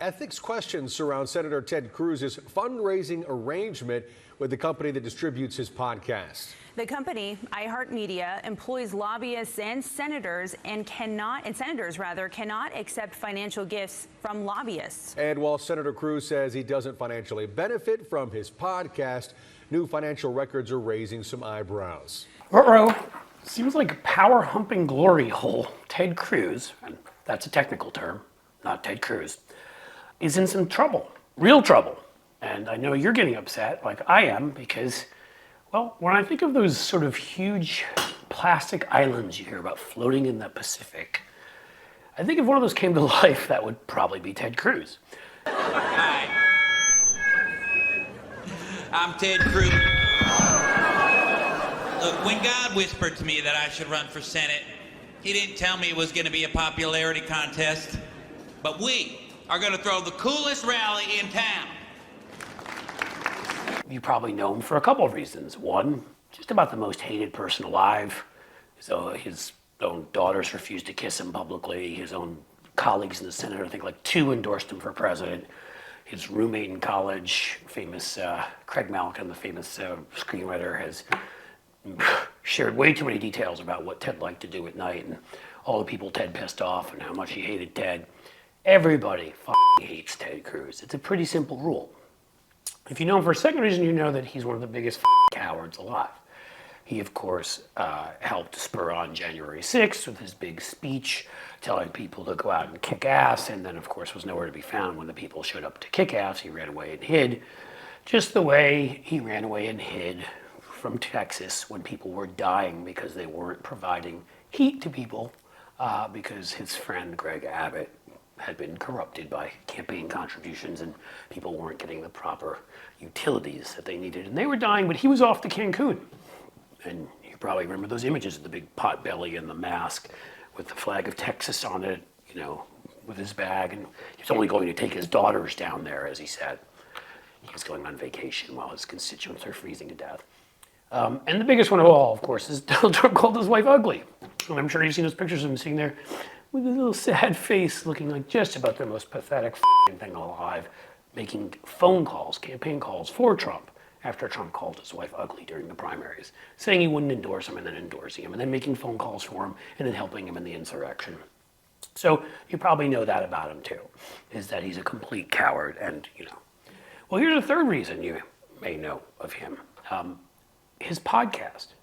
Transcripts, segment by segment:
Ethics questions surround Senator Ted Cruz's fundraising arrangement with the company that distributes his podcast. The company, iHeartMedia, employs lobbyists and senators cannot accept financial gifts from lobbyists. And while Senator Cruz says he doesn't financially benefit from his podcast, new financial records are raising some eyebrows. Seems like a power-humping glory hole. Ted Cruz, and that's a technical term, not Ted Cruz, is in some trouble, real trouble. And I know you're getting upset, like I am, because, well, when I think of those sort of huge plastic islands you hear about floating in the Pacific, I think if one of those came to life, that would probably be Ted Cruz. Hi. I'm Ted Cruz. Look, when God whispered to me that I should run for Senate, he didn't tell me it was going to be a popularity contest, but we are going to throw the coolest rally in town. You probably know him for a couple of reasons. One, just about the most hated person alive. So his own daughters refused to kiss him publicly. His own colleagues in the Senate, I think like 2 endorsed him for president. His roommate in college, famous Craig Malkin, the famous screenwriter, has shared way too many details about what Ted liked to do at night and all the people Ted pissed off and how much he hated Ted. Everybody hates Ted Cruz. It's a pretty simple rule. If you know him for a second reason, you know that he's one of the biggest cowards alive. He, of course, helped spur on January 6th with his big speech telling people to go out and kick ass, and then, of course, was nowhere to be found when the people showed up to kick ass. He ran away and hid, just the way he ran away and hid from Texas when people were dying because they weren't providing heat to people because his friend Greg Abbott had been corrupted by campaign contributions and people weren't getting the proper utilities that they needed. And they were dying, but he was off to Cancun. And you probably remember those images of the big pot belly and the mask with the flag of Texas on it, you know, with his bag. And he was only going to take his daughters down there, as he said. He was going on vacation while his constituents are freezing to death. And the biggest one of all, of course, is Donald Trump called his wife ugly. And I'm sure you've seen those pictures of him sitting there with a little sad face, looking like just about the most pathetic thing alive, making phone calls, campaign calls for Trump after Trump called his wife ugly during the primaries, saying he wouldn't endorse him and then endorsing him, and then making phone calls for him and then helping him in the insurrection. So you probably know that about him too, is that he's a complete coward. And, you know, well, here's a third reason you may know of him. His podcast.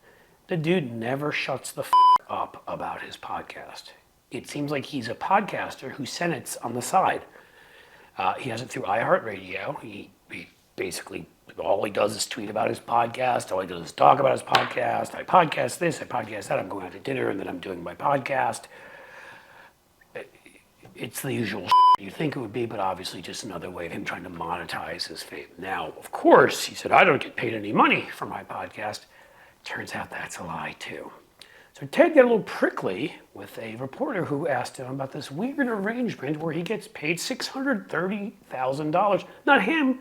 The dude never shuts the up about his podcast. It seems like he's a podcaster who senates on the side. He has it through iHeartMedia. He basically, all he does is tweet about his podcast. All he does is talk about his podcast. I podcast this, I podcast that. I'm going out to dinner and then I'm doing my podcast. It's the usual you think it would be, but obviously just another way of him trying to monetize his fame. Now, of course, he said, I don't get paid any money for my podcast. Turns out that's a lie too. So Ted got a little prickly with a reporter who asked him about this weird arrangement where he gets paid $630,000. Not him.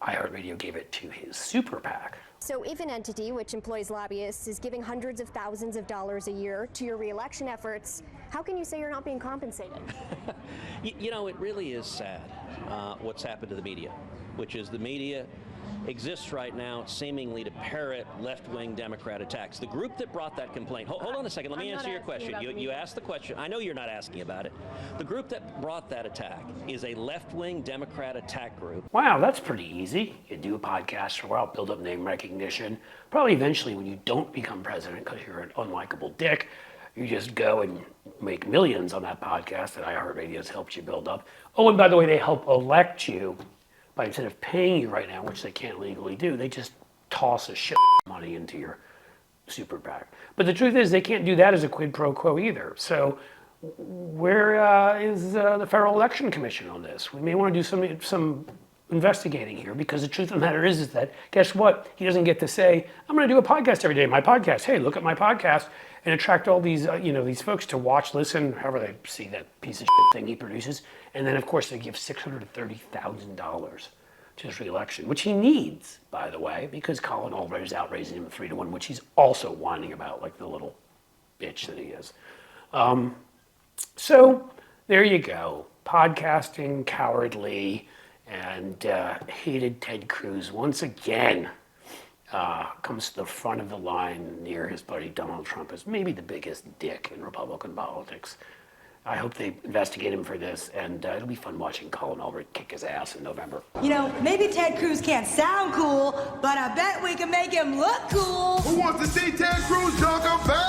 iHeartMedia gave it to his super PAC. So if an entity which employs lobbyists is giving hundreds of thousands of dollars a year to your re-election efforts, how can you say you're not being compensated? You know, it really is sad what's happened to the media, which is the media exists right now seemingly to parrot left-wing Democrat attacks. The group that brought that complaint, hold on a second, let me answer your question. You asked the question. I know you're not asking about it. The group that brought that attack is a left-wing Democrat attack group. Wow, that's pretty easy. You do a podcast for a while, build up name recognition. Probably eventually when you don't become president because you're an unlikable dick, you just go and make millions on that podcast that iHeartMedia has helped you build up. Oh, and by the way, they help elect you. By instead of paying you right now, which they can't legally do, they just toss a shit of money into your super PAC. But the truth is they can't do that as a quid pro quo either. So where is the Federal Election Commission on this? We may want to do some investigating here, because the truth of the matter is that, guess what? He doesn't get to say, I'm going to do a podcast every day, my podcast. Hey, look at my podcast, and attract all these, these folks to watch, listen, however they see that piece of shit thing he produces. And then, of course, they give $630,000 to his reelection, which he needs, by the way, because Colin Albright is out raising him 3-1, which he's also whining about, like the little bitch that he is. So there you go. podcasting, cowardly, and hated Ted Cruz once again comes to the front of the line near his buddy Donald Trump as maybe the biggest dick in Republican politics. I hope they investigate him for this, and it'll be fun watching Colin Albert kick his ass in November. You know, maybe Ted Cruz can't sound cool, but I bet we can make him look cool. Who wants to see Ted Cruz talk about?